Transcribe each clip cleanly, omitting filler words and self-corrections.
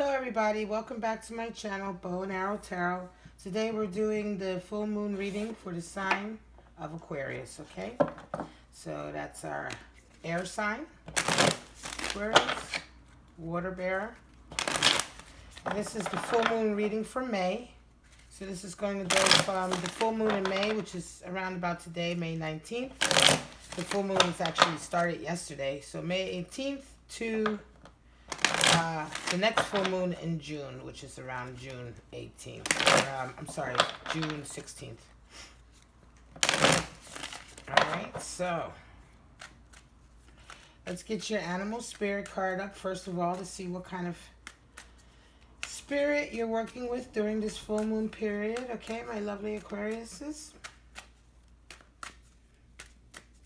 Hello everybody, welcome back to my channel, Bow and Arrow Tarot. Today we're doing the full moon reading for the sign of Aquarius, okay? So that's our air sign, Aquarius, water bearer. And this is the full moon reading for May. So this is going to go from the full moon in May, which is around about today, May 19th. The full moon was actually started yesterday, so May 18th to the next full moon in June, which is around June 18th. I'm sorry, June 16th. Alright, so let's get your animal spirit card up first of all to see what kind of spirit you're working with during this full moon period. Okay, my lovely Aquariuses.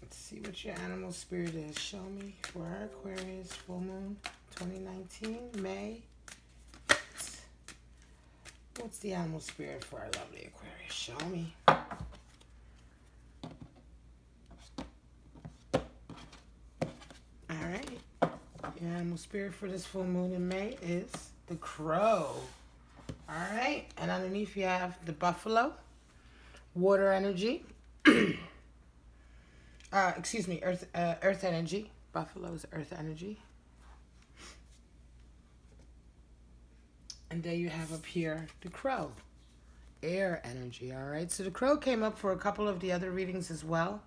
Let's see what your animal spirit is. Show me for our Aquarius full moon 2019, May. What's the animal spirit for our lovely Aquarius? Show me. Alright. Your animal spirit for this full moon in May is the crow. Alright. And underneath you have the buffalo, water energy. Excuse me, earth energy. Buffalo is earth energy. And there you have up here the crow, air energy. All right, so the crow came up for a couple of the other readings as well.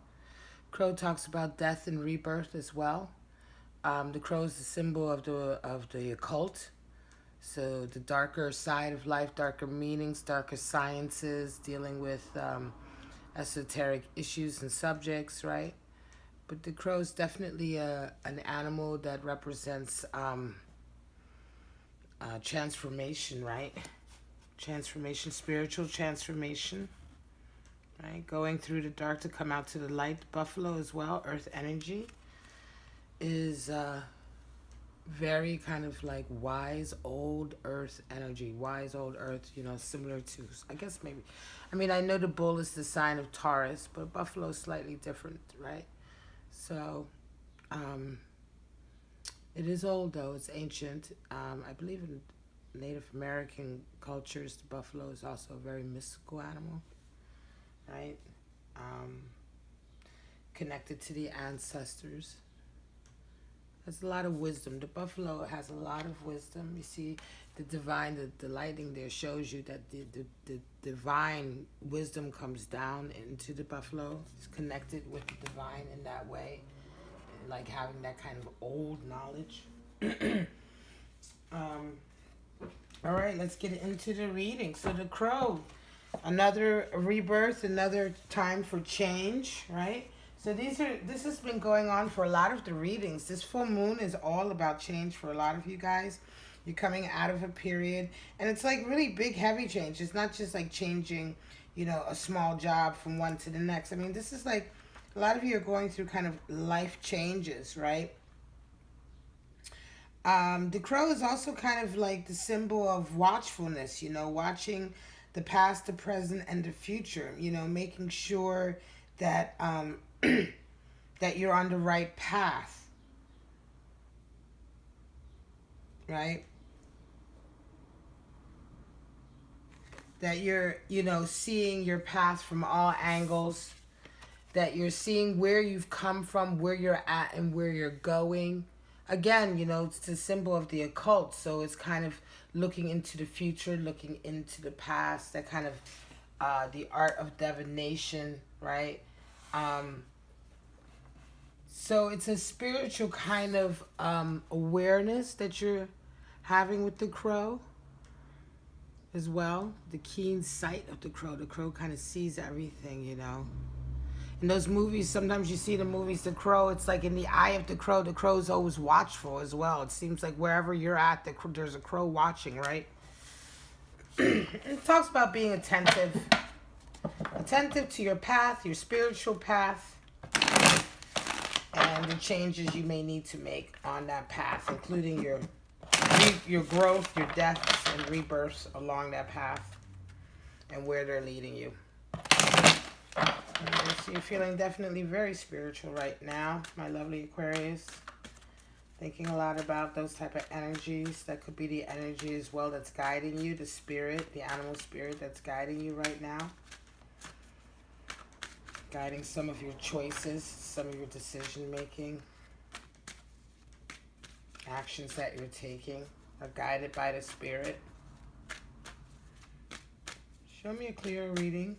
Crow talks about death and rebirth as well. The crow is the symbol of the occult, so the darker side of life, darker meanings, darker sciences, dealing with esoteric issues and subjects, right? But the crow is definitely an animal that represents transformation, right? Transformation, spiritual transformation, right? Going through the dark to come out to the light. Buffalo as well, earth energy, is very kind of like wise old earth energy. Wise old earth, you know, similar to, I guess maybe, I mean, I know the bull is the sign of Taurus, but buffalo is slightly different, right? So, it is old though, it's ancient. I believe in Native American cultures, the buffalo is also a very mystical animal, right? Connected to the ancestors. There's a lot of wisdom. The buffalo has a lot of wisdom. You see the divine, the lighting there shows you that the divine wisdom comes down into the buffalo. It's connected with the divine in that way. Like having that kind of old knowledge. All right, let's get into the reading. So the crow, another rebirth, another time for change, right? So this has been going on for a lot of the readings. This full moon is all about change for a lot of you guys. You're coming out of a period, and it's like really big, heavy change. It's not just like changing, you know, a small job from one to the next. I mean, this is like, a lot of you are going through kind of life changes, right? The crow is also kind of like the symbol of watchfulness, you know, watching the past, the present, and the future, you know, making sure that that you're on the right path, right? That you're, you know, seeing your path from all angles, that you're seeing where you've come from, where you're at, and where you're going. Again, you know, it's the symbol of the occult, so it's kind of looking into the future, looking into the past, that kind of the art of divination, right? So it's a spiritual kind of awareness that you're having with the crow as well. The keen sight of the crow. The crow kind of sees everything, you know. In those movies, sometimes you see the movies, the crow, it's like in the eye of the crow's always watchful as well. It seems like wherever you're at, there's a crow watching, right? It talks about being attentive. Attentive to your path, your spiritual path, and the changes you may need to make on that path, including your growth, your deaths, and rebirths along that path, and where they're leading you. So you're feeling definitely very spiritual right now, my lovely Aquarius. Thinking a lot about those type of energies. That could be the energy as well that's guiding you, the spirit, the animal spirit that's guiding you right now. Guiding some of your choices, some of your decision making. Actions that you're taking are guided by the spirit. Show me a clear reading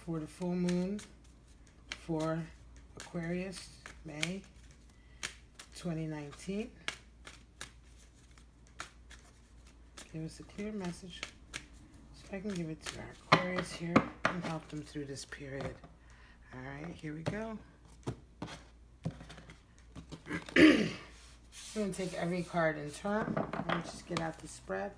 for the full moon for Aquarius, May 2019. Give us a clear message so I can give it to our Aquarius here and help them through this period. All right, here we go. I'm going to take every card in turn. Let me just get out the spread.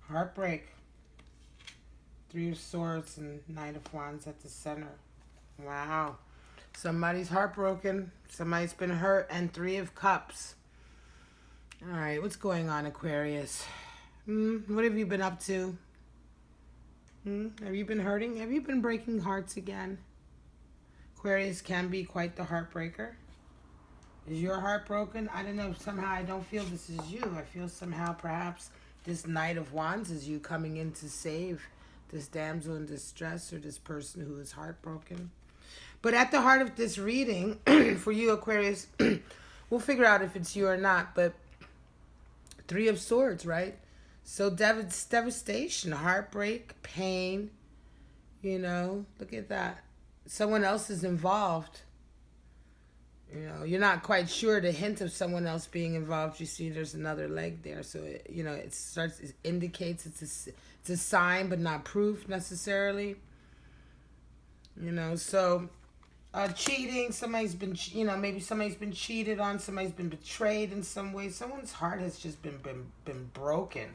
Heartbreak. Three of Swords and Knight of Wands at the center. Wow. Somebody's heartbroken. Somebody's been hurt. And Three of Cups. All right. What's going on, Aquarius? What have you been up to? Have you been hurting? Have you been breaking hearts again? Aquarius can be quite the heartbreaker. Is your heart broken? I don't know. Somehow I don't feel this is you. I feel somehow perhaps this Knight of Wands is you coming in to save this damsel in distress or this person who is heartbroken. But at the heart of this reading, for you, Aquarius, we'll figure out if it's you or not, but Three of Swords, right? So devastation, heartbreak, pain, you know, look at that. Someone else is involved. You know, you're not quite sure the hint of someone else being involved. You see there's another leg there. So, it indicates it's a sign, but not proof necessarily. You know, so cheating, somebody's been, maybe somebody's been cheated on, somebody's been betrayed in some way. Someone's heart has just been broken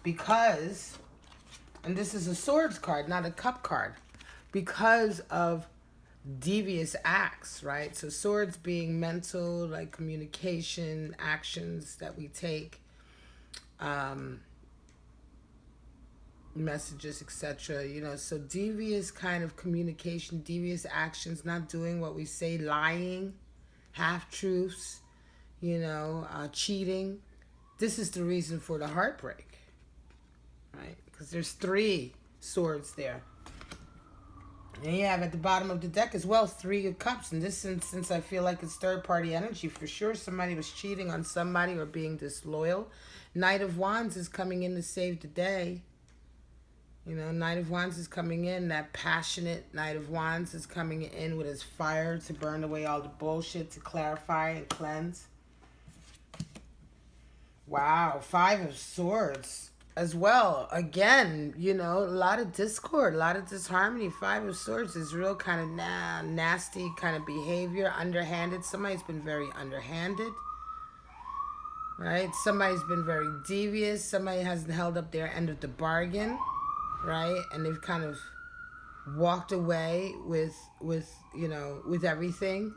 because, and this is a Swords card, not a Cup card, because of devious acts, right? So Swords being mental, like communication, actions that we take, messages, etc. So devious kind of communication, devious actions, not doing what we say, lying, half-truths, cheating. This is the reason for the heartbreak, right? Because there's Three Swords there. And you have at the bottom of the deck as well, Three of Cups. In this instance, I feel like it's third-party energy. For sure, somebody was cheating on somebody or being disloyal. Knight of Wands is coming in to save the day. Knight of Wands is coming in. That passionate Knight of Wands is coming in with his fire to burn away all the bullshit, to clarify and cleanse. Wow, Five of Swords as well. Again, a lot of discord, a lot of disharmony. Five of Swords is real kind of nasty kind of behavior, underhanded. Somebody's been very underhanded, right? Somebody's been very devious. Somebody hasn't held up their end of the bargain, right? And they've kind of walked away with everything.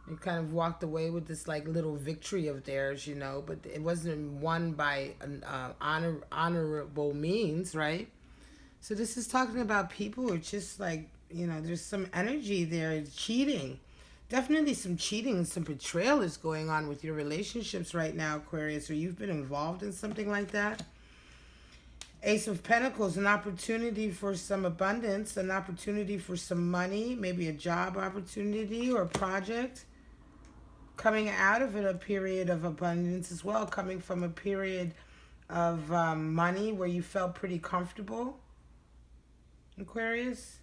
They kind of walked away with this like little victory of theirs, but it wasn't won by an honorable means, right? So this is talking about people who are just like, there's some energy there, cheating. Definitely some cheating and some betrayal is going on with your relationships right now, Aquarius, or you've been involved in something like that. Ace of Pentacles, an opportunity for some abundance, an opportunity for some money, maybe a job opportunity or a project. Coming out of it, a period of abundance as well, coming from a period of money where you felt pretty comfortable, Aquarius.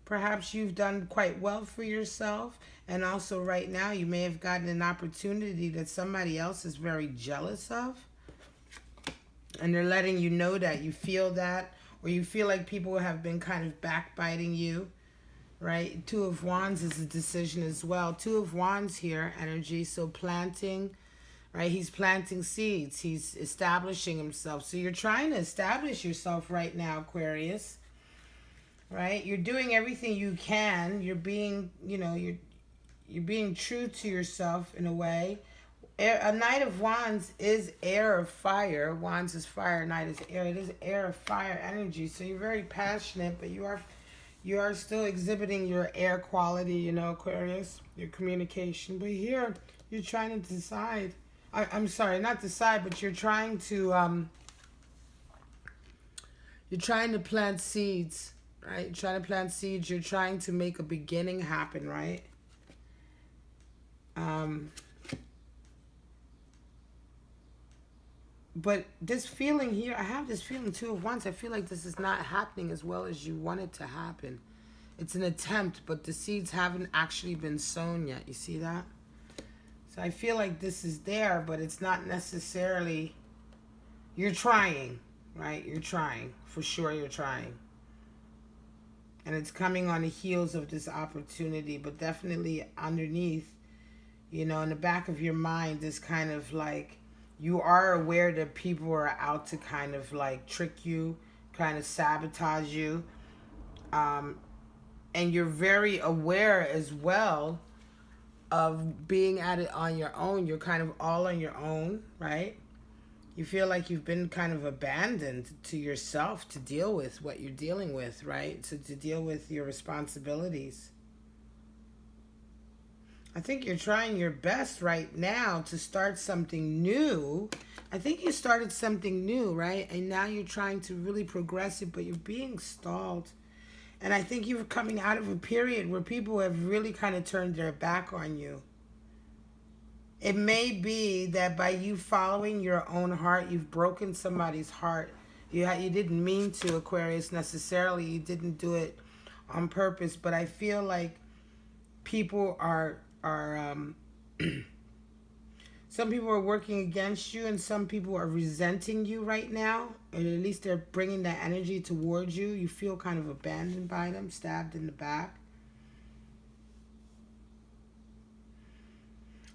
Perhaps you've done quite well for yourself, and also right now you may have gotten an opportunity that somebody else is very jealous of, and they're letting you know that you feel that, or you feel like people have been kind of backbiting you. Right? Two of Wands is a decision as well. Two of Wands here, energy. So planting, right? He's planting seeds. He's establishing himself. So you're trying to establish yourself right now, Aquarius. right? You're doing everything you can. You're being, you know, you're being true to yourself in a way. A Knight of Wands is air of fire. Wands is fire. Knight is air. It is air of fire energy. So you're very passionate, but you are still exhibiting your air quality, you know, Aquarius, your communication. But here, you're trying to decide. I'm sorry, not decide, but you're trying to plant seeds, right? You're trying to plant seeds. You're trying to make a beginning happen, right? But this feeling here, I have this feeling too of Wands. I feel like this is not happening as well as you want it to happen. It's an attempt, but the seeds haven't actually been sown yet. You see that? So I feel like this is there, but it's not necessarily... You're trying, right? You're trying. For sure you're trying. And it's coming on the heels of this opportunity, but definitely underneath, you know, in the back of your mind is kind of like... You are aware that people are out to kind of like trick you, kind of sabotage you. And you're very aware as well of being at it on your own. You're kind of all on your own, right? You feel like you've been kind of abandoned to yourself to deal with what you're dealing with, right? So to deal with your responsibilities. I think you're trying your best right now to start something new. I think you started something new, right? And now you're trying to really progress it, but you're being stalled. And I think you're coming out of a period where people have really kind of turned their back on you. It may be that by you following your own heart, you've broken somebody's heart. You didn't mean to, Aquarius, necessarily. You didn't do it on purpose. But I feel like people are some people are working against you, and some people are resenting you right now, and at least they're bringing that energy towards you. You feel kind of abandoned by them, stabbed in the back.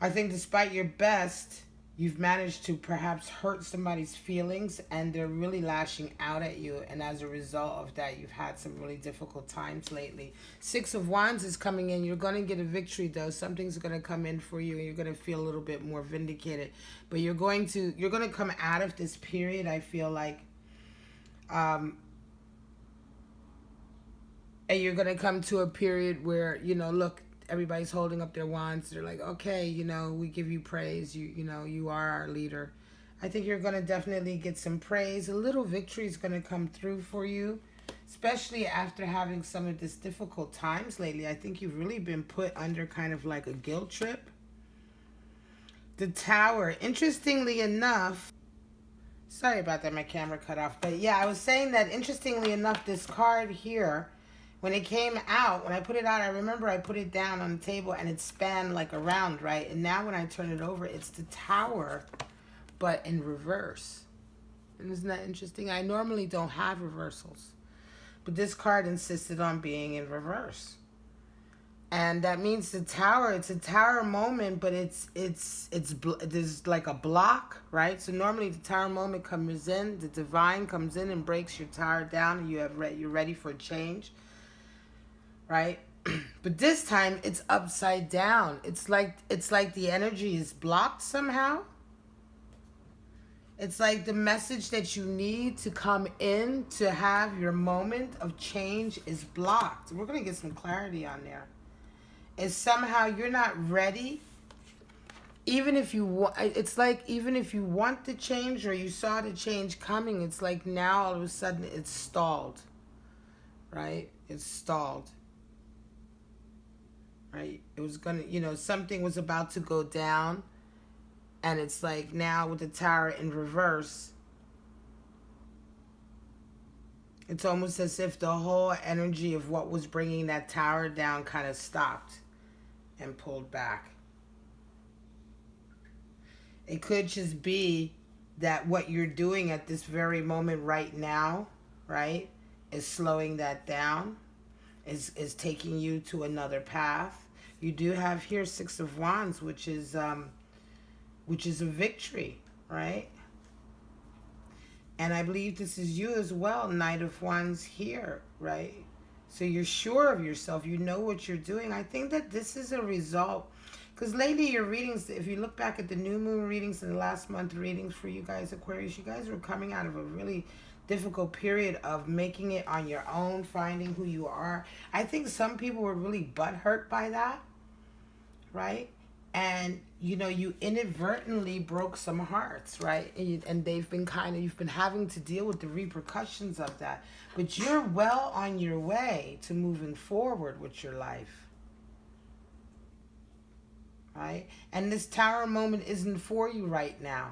I think despite your best, you've managed to perhaps hurt somebody's feelings, and they're really lashing out at you. And as a result of that, you've had some really difficult times lately. 6 of Wands is coming in. You're going to get a victory, though. Something's going to come in for you, and you're going to feel a little bit more vindicated. But you're going to come out of this period, I feel like. And you're going to come to a period where, you know, look, everybody's holding up their wands. They're like, okay, you know, we give you praise. You know, you are our leader. I think you're going to definitely get some praise. A little victory is going to come through for you, especially after having some of this difficult times lately. I think you've really been put under kind of like a guilt trip. The Tower, interestingly enough, sorry about that, my camera cut off. But yeah, I was saying that interestingly enough, this card here, when it came out, when I put it out, I remember I put it down on the table and it spanned like around, right? And now when I turn it over, it's the Tower, but in reverse. And isn't that interesting? I normally don't have reversals, but this card insisted on being in reverse. And that means the Tower, it's a Tower moment, but there's like a block, right? So normally the Tower moment comes in, the Divine comes in and breaks your Tower down, and you're ready for a change. Right? But this time it's upside down. It's like the energy is blocked somehow. It's like the message that you need to come in to have your moment of change is blocked. We're going to get some clarity on there. It's somehow you're not ready. Even if you want, it's like even if you want the change or you saw the change coming, it's like now all of a sudden it's stalled. Right? It's stalled. Right? It was gonna, you know, something was about to go down, and it's like now with the Tower in reverse, it's almost as if the whole energy of what was bringing that Tower down kind of stopped and pulled back. It could just be that what you're doing at this very moment right now, right, is slowing that down, is taking you to another path. You do have here 6 of Wands, which is a victory, right? And I believe this is you as well, Knight of Wands here, right? So you're sure of yourself. You know what you're doing. I think that this is a result. Because lately your readings, if you look back at the new moon readings and the last month readings for you guys, Aquarius, you guys were coming out of a really difficult period of making it on your own, finding who you are. I think some people were really butthurt by that, right? And, you know, you inadvertently broke some hearts, right? And they've been you've been having to deal with the repercussions of that. But you're well on your way to moving forward with your life, right? And this tower moment isn't for you right now.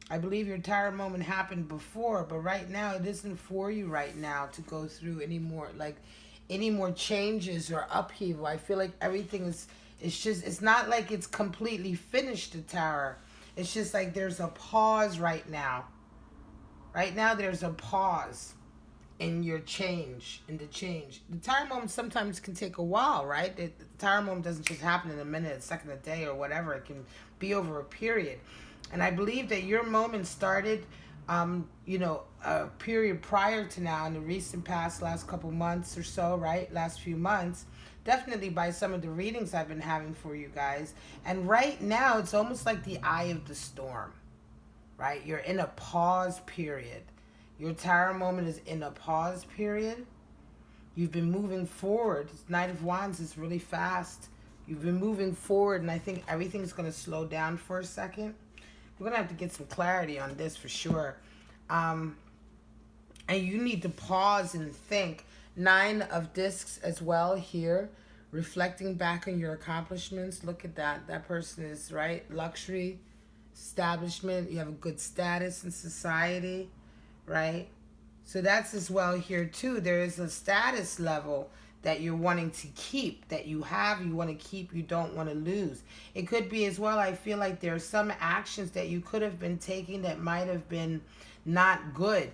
I believe your tower moment happened before, but right now it isn't for you right now to go through any more changes or upheaval. I feel like everything it's not like it's completely finished, the tower. It's just like there's a pause right now. Right now there's a pause in your change, in the change. The tower moment sometimes can take a while, right? The tower moment doesn't just happen in a minute, a second, a day, or whatever. It can be over a period. And I believe that your moment started, you know, a period prior to now, in the recent past, last couple months or so, right? Last few months, definitely by some of the readings I've been having for you guys. And right now, it's almost like the eye of the storm, right? You're in a pause period. Your tower moment is in a pause period. You've been moving forward. This Knight of Wands is really fast. You've been moving forward, and I think everything's going to slow down for a second. We're going to have to get some clarity on this for sure. And you need to pause and think. 9 of discs as well here. Reflecting back on your accomplishments. Look at that. That person is, right? Luxury, establishment. You have a good status in society, right? So that's as well here too. There is a status level that you're wanting to keep, that you have, you want to keep, you don't want to lose. It could be as well, I feel like there are some actions that you could have been taking that might have been not good.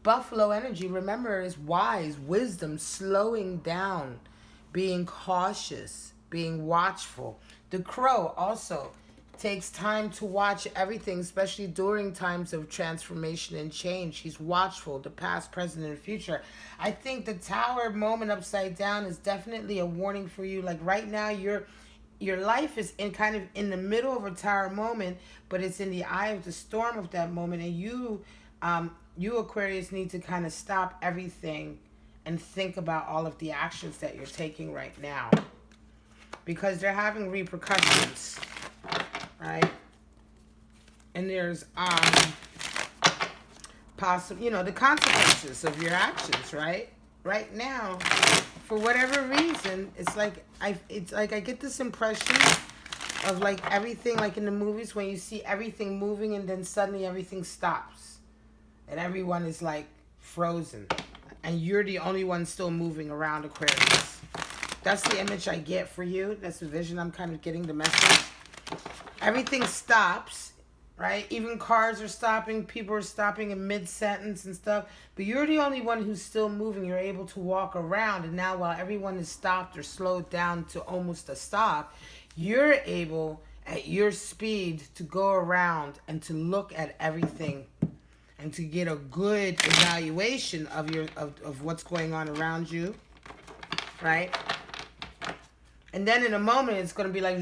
Buffalo energy, remember, is wise, wisdom, slowing down, being cautious, being watchful. The Crow also takes time to watch everything, especially during times of transformation and change. He's watchful, the past, present, and future. I think the tower moment upside down is definitely a warning for you. Like right now, your life is kind of in the middle of a tower moment, but it's in the eye of the storm of that moment. And you Aquarius, need to kind of stop everything and think about all of the actions that you're taking right now, because they're having repercussions. Right? And there's possible, you know, the consequences of your actions, right? Right now, for whatever reason, it's like I get this impression of like everything, like in the movies when you see everything moving and then suddenly everything stops and everyone is like frozen and you're the only one still moving around, Aquarius. That's the image I get for you. That's the vision I'm kind of getting, the message. Everything stops, right? Even cars are stopping. People are stopping in mid-sentence and stuff. But you're the only one who's still moving. You're able to walk around. And now while everyone is stopped or slowed down to almost a stop, you're able, at your speed, to go around and to look at everything and to get a good evaluation of what's going on around you, right? And then in a moment, it's going to be like,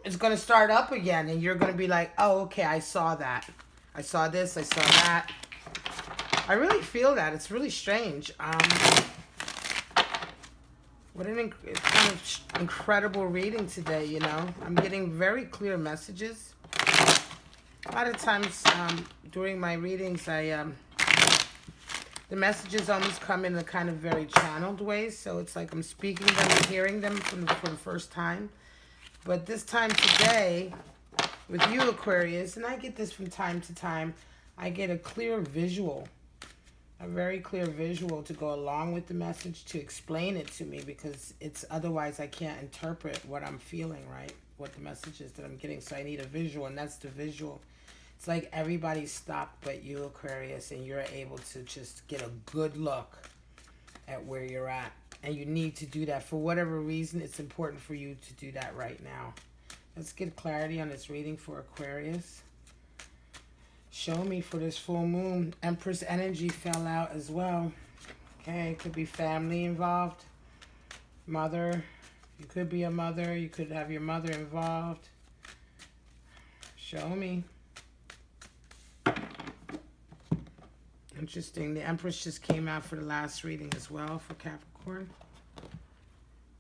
it's going to start up again. And you're going to be like, oh, okay, I saw that. I saw this, I saw that. I really feel that. It's really strange. What an kind of incredible reading today, you know. I'm getting very clear messages. A lot of times during my readings, the messages almost come in a kind of very channeled way. So it's like I'm speaking them and hearing them for the first time. But this time today, with you, Aquarius, and I get this from time to time, I get a clear visual. A very clear visual to go along with the message, to explain it to me, because it's otherwise I can't interpret what I'm feeling, right? What the message is that I'm getting. So I need a visual, and that's the visual. It's like everybody stopped but you, Aquarius, and you're able to just get a good look at where you're at. And you need to do that. For whatever reason, it's important for you to do that right now. Let's get clarity on this reading for Aquarius. Show me for this full moon. Empress energy fell out as well. Okay, it could be family involved. Mother. You could be a mother. You could have your mother involved. Show me. Interesting. The Empress just came out for the last reading as well for Capricorn.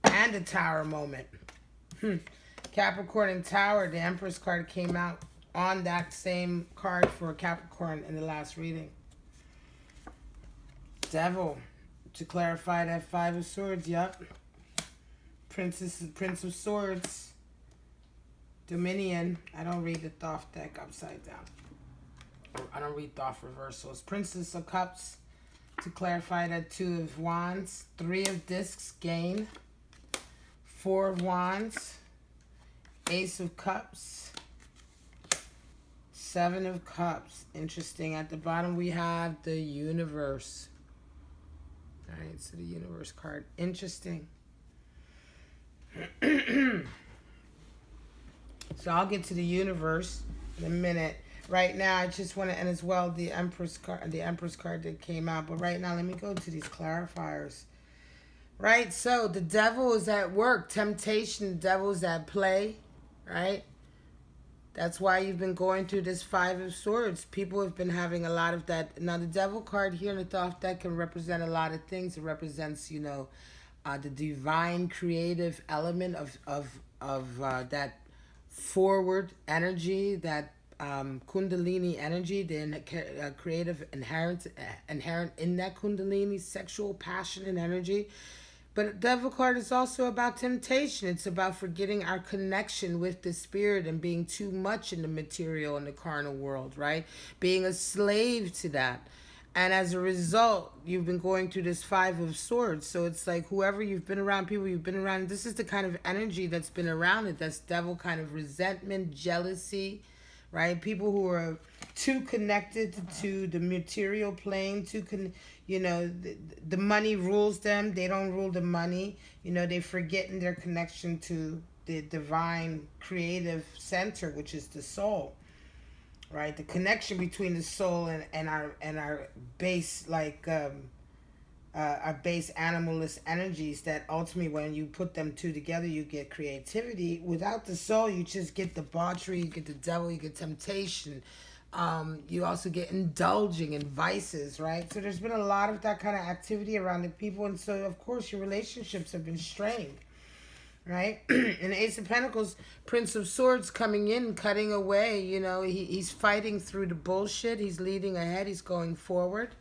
And the Tower moment. Capricorn and Tower. The Empress card came out on that same card for Capricorn in the last reading. Devil. To clarify that Five of Swords. Yep. Prince of Swords. Dominion. I don't read the Thoth deck upside down. I don't read Thoth reversals. Princess of Cups. To clarify that Two of Wands. Three of Discs. Gain. Four of Wands. Ace of Cups. Seven of Cups. Interesting. At the bottom we have the Universe. Alright, so the Universe card. Interesting. So I'll get to the Universe in a minute. Right now, I just want to, and as well, the Empress card that came out. But right now, let me go to these clarifiers. Right, so the devil is at work. Temptation, the devil is at play. Right? That's why you've been going through this Five of Swords. People have been having a lot of that. Now, the devil card here in the Thoth deck can represent a lot of things. It represents, you know, the divine creative element of that forward energy, that Kundalini energy, the creative inherent in that Kundalini, sexual, passionate energy. But the devil card is also about temptation. It's about forgetting our connection with the spirit and being too much in the material and the carnal world, right? Being a slave to that. And as a result, you've been going through this Five of Swords. So it's like whoever you've been around, people you've been around, this is the kind of energy that's been around it. That's devil kind of resentment, jealousy, right? People who are too connected to the material plane, you know, the money rules them. They don't rule the money. You know, they forgetting their connection to the divine creative center, which is the soul. Right, the connection between the soul and our base, like our base animalist energies, that ultimately when you put them two together, you get creativity. Without the soul, you just get debauchery, you get the devil, you get temptation. You also get indulging in vices, right? So there's been a lot of that kind of activity around the people, and so of course your relationships have been strained. Right? And the Ace of Pentacles, Prince of Swords coming in, cutting away, you know, he's fighting through the bullshit. He's leading ahead. He's going forward,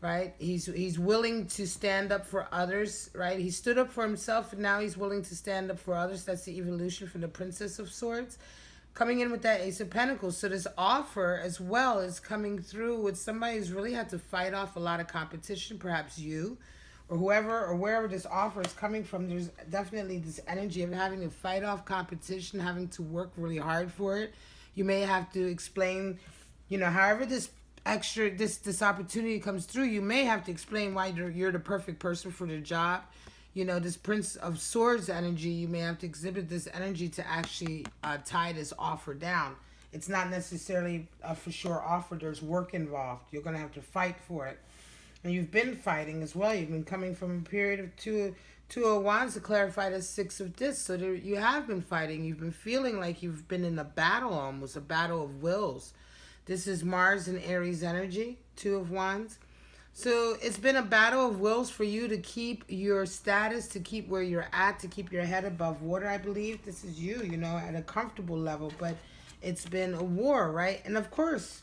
right? He's willing to stand up for others, right? He stood up for himself, and now he's willing to stand up for others. That's the evolution for the Princess of Swords. Coming in with that Ace of Pentacles. So this offer as well is coming through with somebody who's really had to fight off a lot of competition, perhaps you, or whoever or wherever this offer is coming from. There's definitely this energy of having to fight off competition, having to work really hard for it. You may have to explain, you know, however this opportunity comes through, you may have to explain why you're the perfect person for the job. You know, this Prince of Swords energy, you may have to exhibit this energy to actually tie this offer down. It's not necessarily a for sure offer. There's work involved. You're going to have to fight for it. And you've been fighting as well. You've been coming from a period of two of Wands to clarify the Six of Discs. So you have been fighting. You've been feeling like you've been in a battle, almost a battle of wills. This is Mars and Aries energy, Two of Wands. So it's been a battle of wills for you to keep your status, to keep where you're at, to keep your head above water, I believe. This is you, you know, at a comfortable level. But it's been a war, right? And of course,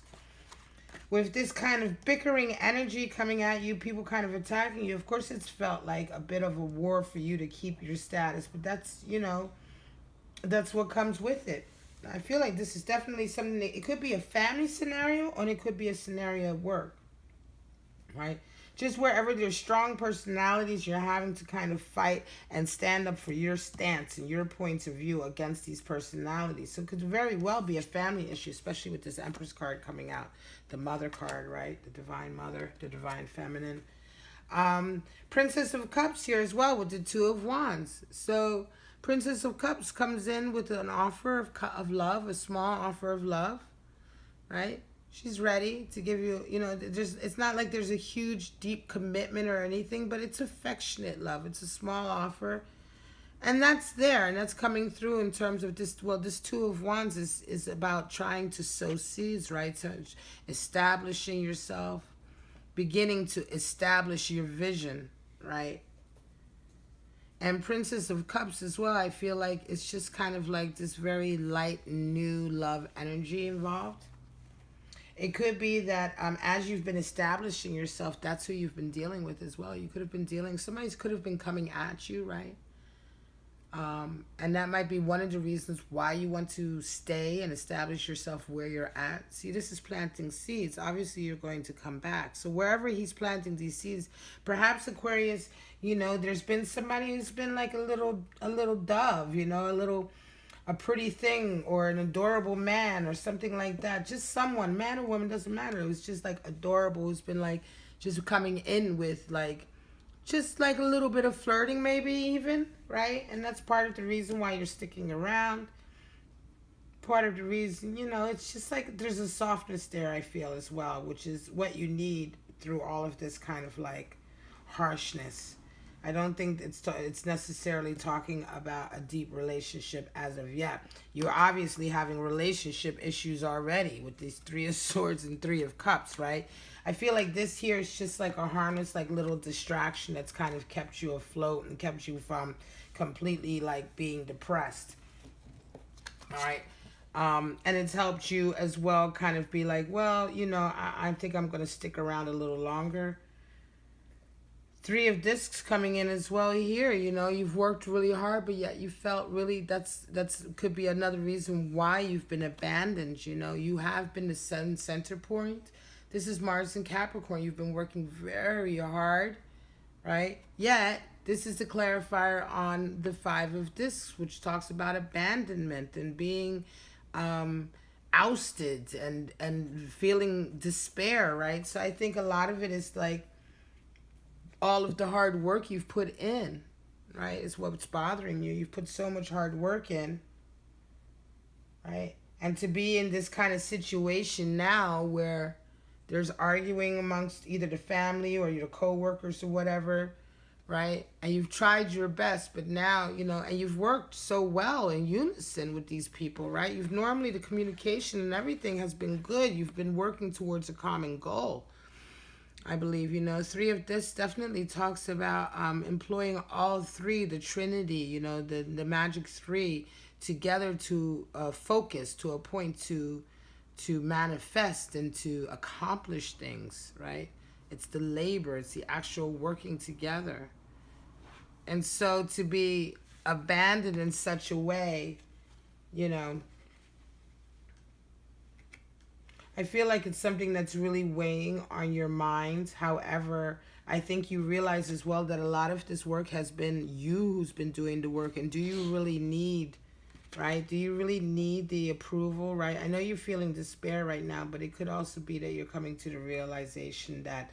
with this kind of bickering energy coming at you, people kind of attacking you, of course it's felt like a bit of a war for you to keep your status. But that's, you know, that's what comes with it. I feel like this is definitely something that, it could be a family scenario, or it could be a scenario at work, right? Just wherever there's strong personalities, you're having to kind of fight and stand up for your stance and your points of view against these personalities. So it could very well be a family issue, especially with this Empress card coming out. The Mother card, right? The Divine Mother, the Divine Feminine. Princess of Cups here as well with the Two of Wands. So Princess of Cups comes in with an offer of love, a small offer of love, right? She's ready to give you, you know, it's not like there's a huge, deep commitment or anything, but it's affectionate love. It's a small offer. And that's there, and that's coming through in terms of this. Well, this Two of Wands is about trying to sow seeds, right? So establishing yourself, beginning to establish your vision, right? And Princess of Cups as well, I feel like it's just kind of like this very light, new love energy involved. It could be that as you've been establishing yourself, that's who you've been dealing with as well. You could have been dealing, somebody could have been coming at you, right? And that might be one of the reasons why you want to stay and establish yourself where you're at. See, this is planting seeds. Obviously, you're going to come back. So wherever he's planting these seeds, perhaps Aquarius, you know, there's been somebody who's been like a little dove, you know, a pretty thing, or an adorable man or something like that. Just someone, man or woman, doesn't matter. It was just like adorable, who's been like just coming in with like just like a little bit of flirting, maybe even, right? And that's part of the reason why you're sticking around. Part of the reason, you know, it's just like there's a softness there, I feel, as well, which is what you need through all of this kind of like harshness. I don't think it's necessarily talking about a deep relationship as of yet. You're obviously having relationship issues already with these Three of Swords and Three of Cups, right? I feel like this here is just like a harmless, like little distraction that's kind of kept you afloat and kept you from completely like being depressed. All right. And it's helped you as well kind of be like, well, you know, I think I'm going to stick around a little longer. Three of Discs coming in as well here. You know, you've worked really hard, but yet you felt really, that's could be another reason why you've been abandoned. You know, you have been the sun center point. This is Mars and Capricorn. You've been working very hard, right? Yet, this is the clarifier on the Five of Discs, which talks about abandonment and being ousted and feeling despair, right? So I think a lot of it is like all of the hard work you've put in, right, is what's bothering you. You've put so much hard work in, right? And to be in this kind of situation now where there's arguing amongst either the family or your co-workers or whatever, right? And you've tried your best, but now, you know, and you've worked so well in unison with these people, right? You've normally, the communication and everything has been good. You've been working towards a common goal, I believe. You know, Three of This definitely talks about employing all three, the Trinity, you know, the magic three together to focus to a point to manifest and to accomplish things, right? It's the labor, it's the actual working together. And so to be abandoned in such a way, you know, I feel like it's something that's really weighing on your mind. However, I think you realize as well that a lot of this work has been you who's been doing the work. And do you really need, right? Do you really need the approval, right? I know you're feeling despair right now, but it could also be that you're coming to the realization that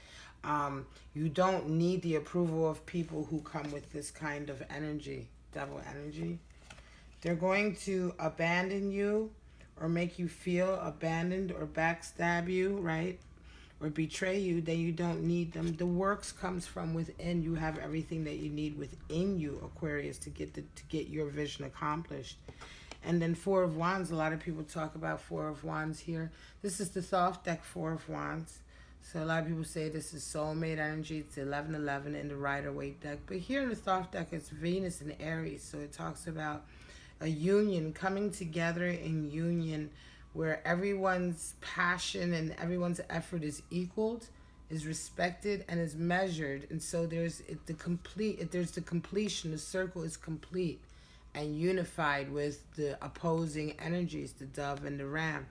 you don't need the approval of people who come with this kind of energy, devil energy. They're going to abandon you or make you feel abandoned or backstab you, right? Or betray you. Then you don't need them. The works comes from within. You have everything that you need within you, Aquarius, to get your vision accomplished. And then Four of Wands, a lot of people talk about Four of Wands here. This is the Thoth Deck, Four of Wands. So a lot of people say this is soulmate energy. It's 1111 in the Rider-Waite deck. But here in the Thoth Deck, it's Venus and Aries. So it talks about a union, coming together in union where everyone's passion and everyone's effort is equaled, is respected, and is measured. And so there's the completion. The circle is complete and unified with the opposing energies, the dove and the ram.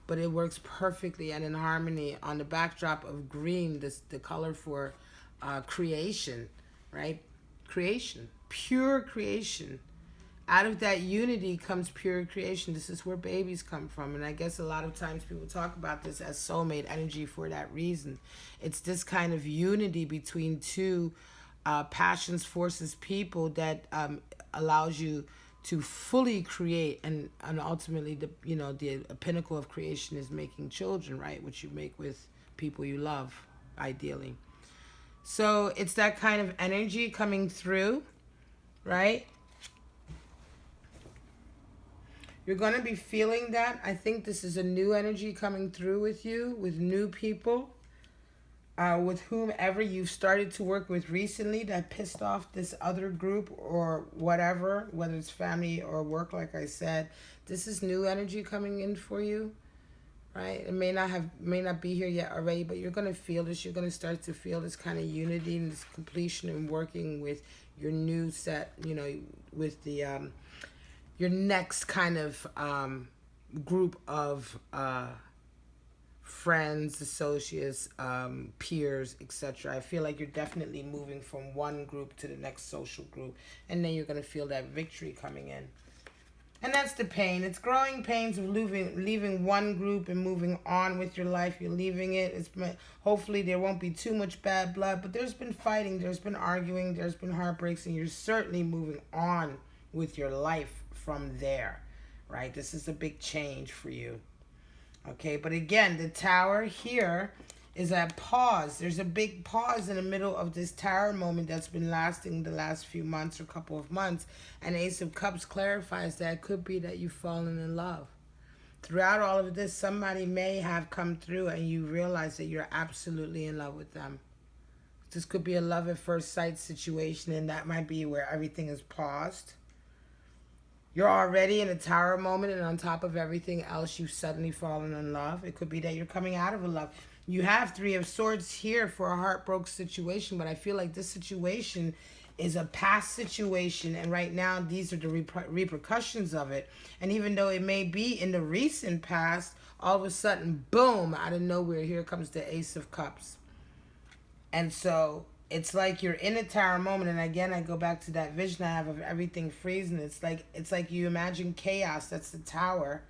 But it works perfectly and in harmony on the backdrop of green, the color for creation, right? Creation, pure creation. Out of that unity comes pure creation. This is where babies come from. And I guess a lot of times people talk about this as soulmate energy for that reason. It's this kind of unity between two passions, forces, people that allows you to fully create, and ultimately the the pinnacle of creation is making children, right? Which you make with people you love, ideally. So it's that kind of energy coming through, right? You're going to be feeling that. I think this is a new energy coming through with you, with new people, with whomever you've started to work with recently that pissed off this other group or whatever, whether it's family or work, like I said. This is new energy coming in for you, right? It may not be here yet already, but you're going to feel this. You're going to start to feel this kind of unity and this completion and working with your new set, with the your next kind of group of friends, associates, peers, etc. I feel like you're definitely moving from one group to the next social group, and then you're going to feel that victory coming in. And that's the pain. It's growing pains of leaving one group and moving on with your life. You're leaving it. Hopefully there won't be too much bad blood, but there's been fighting, there's been arguing, there's been heartbreaks, and you're certainly moving on with your life from there, right? This is a big change for you. Okay, but again, the tower here is at pause. There's a big pause in the middle of this tower moment that's been lasting the last few months or couple of months. And Ace of Cups clarifies that it could be that you've fallen in love. Throughout all of this, somebody may have come through and you realize that you're absolutely in love with them. This could be a love at first sight situation, and that might be where everything is paused. You're already in a tower moment, and on top of everything else, you've suddenly fallen in love. It could be that you're coming out of a love. You have Three of Swords here for a heartbroken situation, but I feel like this situation is a past situation, and right now these are the repercussions of it. And even though it may be in the recent past, all of a sudden, boom, out of nowhere, here comes the Ace of Cups. And so it's like you're in a tower moment, and again, I go back to that vision I have of everything freezing. It's like you imagine chaos. That's the tower,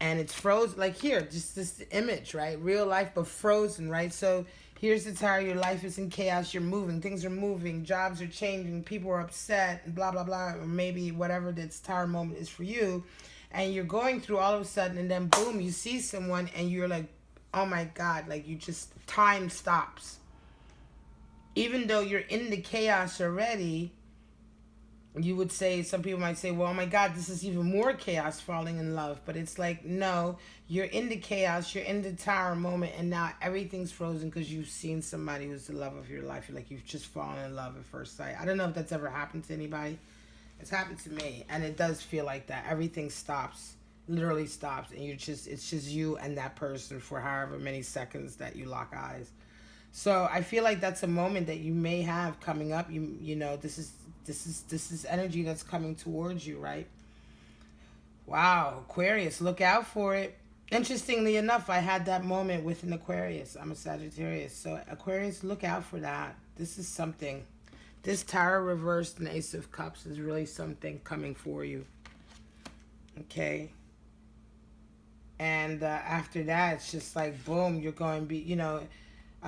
and it's frozen. Like here, just this image, right? Real life, but frozen, right? So here's the tower. Your life is in chaos. You're moving. Things are moving. Jobs are changing. People are upset, and blah blah blah. Or maybe whatever this tower moment is for you, and you're going through all of a sudden, and then boom, you see someone, and you're like, oh my God! Like time stops. Even though you're in the chaos already, you would say, some people might say, well, oh my God, this is even more chaos, falling in love. But it's like, no, you're in the chaos, you're in the tower moment, and now everything's frozen because you've seen somebody who's the love of your life. You're like, you've just fallen in love at first sight. I don't know if that's ever happened to anybody. It's happened to me, and it does feel like that. Everything stops, literally stops, and it's just you and that person for however many seconds that you lock eyes. So I feel like that's a moment that you may have coming up. You know, this is energy that's coming towards you, right? Wow, Aquarius, look out for it. Interestingly enough, I had that moment with an Aquarius. I'm a Sagittarius. So Aquarius, look out for that. This is something. This Tower reversed and Ace of Cups is really something coming for you. Okay. And after that, it's just like, boom, you're going to be,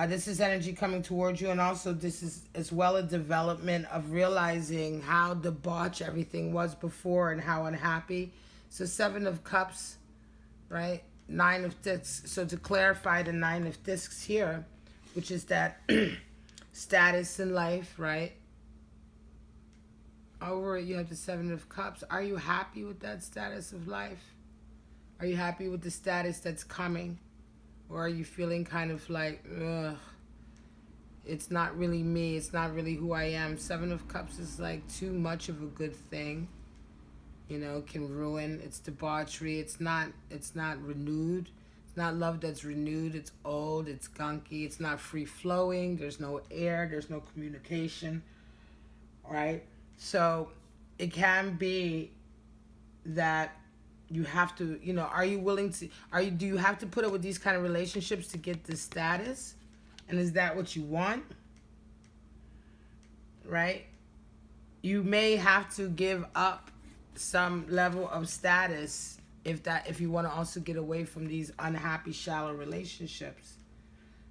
this is energy coming towards you, and also this is as well a development of realizing how debauched everything was before and how unhappy. So 7 of Cups, right? 9 of Discs. So to clarify the 9 of Discs here, which is that status in life, right? Over it, you have the 7 of Cups. Are you happy with that status of life? Are you happy with the status that's coming? Or are you feeling kind of like, ugh, it's not really me, it's not really who I am? 7 of Cups is like too much of a good thing. Can ruin. It's debauchery. It's not renewed. It's not love that's renewed. It's old. It's gunky. It's not free flowing. There's no air. There's no communication. Right? So it can be that you have to, are you willing to, do you have to put up with these kind of relationships to get this status? And is that what you want? Right? You may have to give up some level of status if you want to also get away from these unhappy, shallow relationships.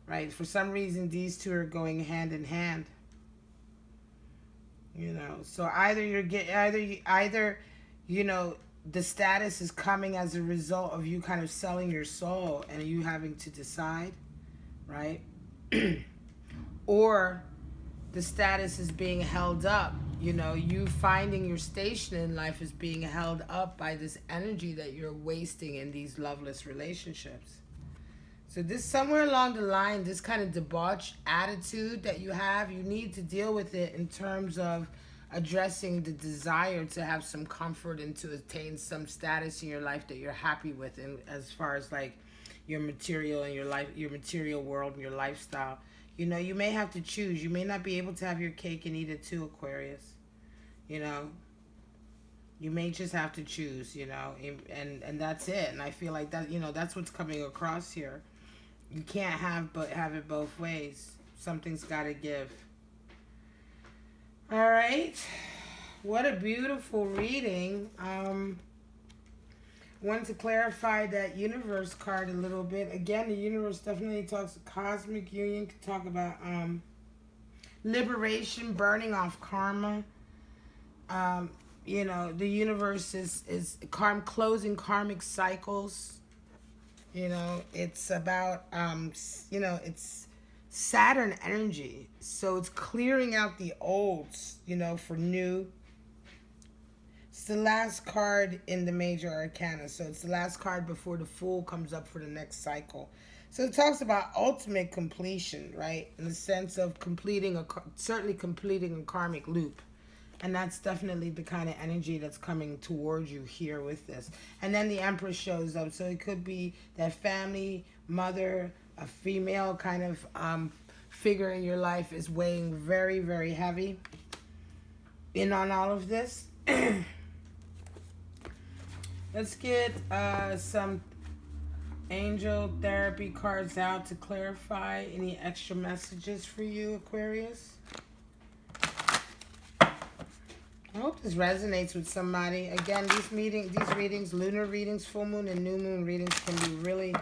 Right? For some reason, these two are going hand in hand. So either you know, the status is coming as a result of you kind of selling your soul and you having to decide, right? Or the status is being held up. You know, you finding your station in life is being held up by this energy that you're wasting in these loveless relationships. So this, somewhere along the line, this kind of debauched attitude that you have, you need to deal with it in terms of addressing the desire to have some comfort and to attain some status in your life that you're happy with, and as far as like your material and your life, your material world and your lifestyle. You know, you may have to choose. You may not be able to have your cake and eat it too, Aquarius. You know, you may just have to choose, you know, and that's it. And I feel like that, you know, that's what's coming across here. You can't have it both ways. Something's got to give. All right. What a beautiful reading. Wanted to clarify that universe card a little bit. Again, the universe definitely talks cosmic union, can talk about liberation, burning off karma. You know, the universe is closing karmic cycles. You know, it's about you know, it's Saturn energy. So it's clearing out the olds, you know, for new. It's the last card in the major arcana. So it's the last card before the Fool comes up for the next cycle. So it talks about ultimate completion, right? In the sense of certainly completing a karmic loop. And that's definitely the kind of energy that's coming towards you here with this. And then the Empress shows up. So it could be that family, mother, a female kind of figure in your life is weighing very, very heavy in on all of this. Let's get some angel therapy cards out to clarify any extra messages for you, Aquarius. I hope this resonates with somebody. Again, these readings, lunar readings, full moon and new moon readings can be really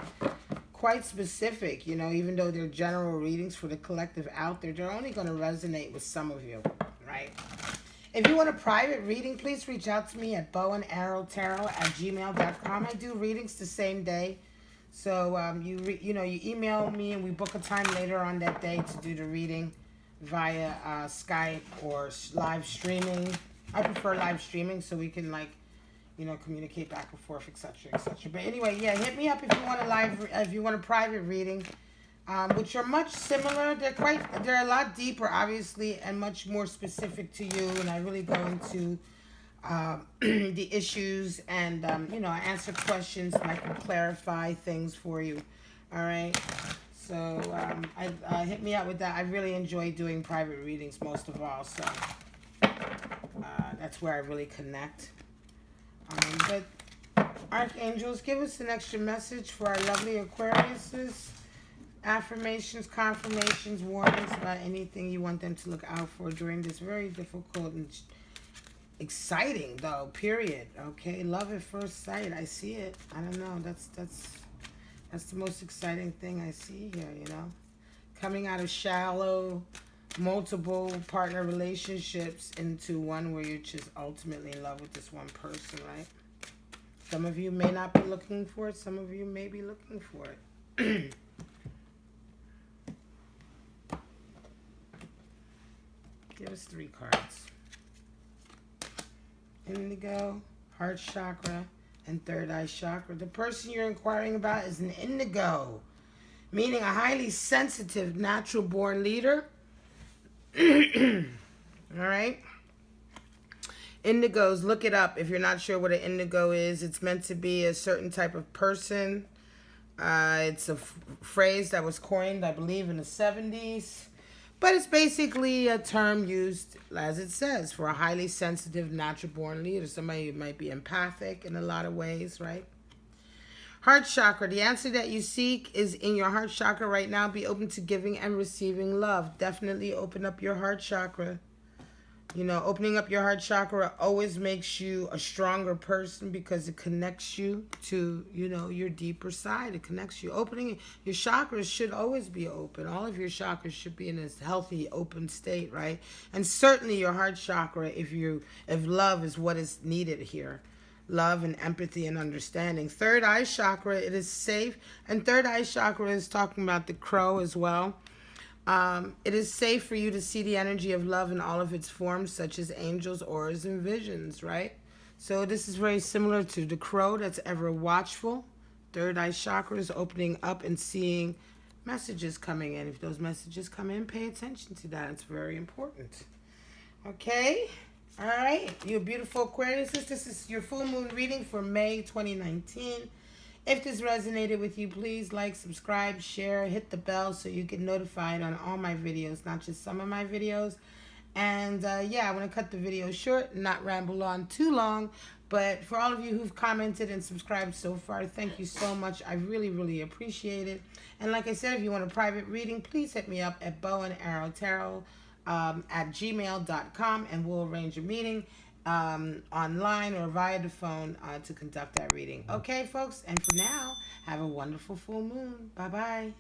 quite specific, you know, even though they're general readings for the collective out there, they're only going to resonate with some of you, right? If you want a private reading, please reach out to me at bowandarrowtarot@gmail.com. I do readings the same day. So you email me and we book a time later on that day to do the reading via Skype or live streaming. I prefer live streaming so we can, like, you know, communicate back and forth, etc., etc. But anyway, yeah, hit me up if you want a private reading, which are much similar. They're a lot deeper, obviously, and much more specific to you. And I really go into the issues and you know, I answer questions and I can clarify things for you. All right. So hit me up with that. I really enjoy doing private readings most of all. So that's where I really connect. But archangels, give us an extra message for our lovely Aquariuses. Affirmations, confirmations, warnings about anything you want them to look out for during this very difficult and exciting, though, period. Okay, love at first sight. I see it. I don't know. That's the most exciting thing I see here, you know. Coming out of shallow, multiple partner relationships into one where you're just ultimately in love with this one person, right? Some of you may not be looking for it. Some of you may be looking for it. Give us 3 cards. Indigo, heart chakra, and third eye chakra. The person you're inquiring about is an indigo, meaning a highly sensitive, natural born leader. All right. Indigos, look it up if you're not sure what an indigo is. It's meant to be a certain type of person. It's a phrase that was coined, I believe, in the 70s. But it's basically a term used, as it says, for a highly sensitive, natural-born leader. Somebody who might be empathic in a lot of ways, right? Heart chakra. The answer that you seek is in your heart chakra right now. Be open to giving and receiving love. Definitely open up your heart chakra. You know, opening up your heart chakra always makes you a stronger person because it connects you to, you know, your deeper side. It connects you. Opening your chakras should always be open. All of your chakras should be in this healthy, open state, right? And certainly your heart chakra, if love is what is needed here. love and empathy and understanding. Third eye chakra, it is safe. And third eye chakra is talking about the crow as well. It is safe for you to see the energy of love in all of its forms, such as angels, auras, and visions, right? So this is very similar to the crow that's ever watchful. Third eye chakra is opening up and seeing messages coming in. If those messages come in, pay attention to that. It's very important. Okay? All right. You beautiful Aquarius. This is your full moon reading for May 2019. If this resonated with you, please like, subscribe, share, hit the bell so you get notified on all my videos, not just some of my videos. And yeah, I want to cut the video short, not ramble on too long. But for all of you who've commented and subscribed so far, thank you so much. I really, really appreciate it. And like I said, if you want a private reading, please hit me up at bowandarrowtarot at gmail.com, and we'll arrange a meeting online or via the phone to conduct that reading. Okay, folks? And for now, have a wonderful full moon. Bye-bye.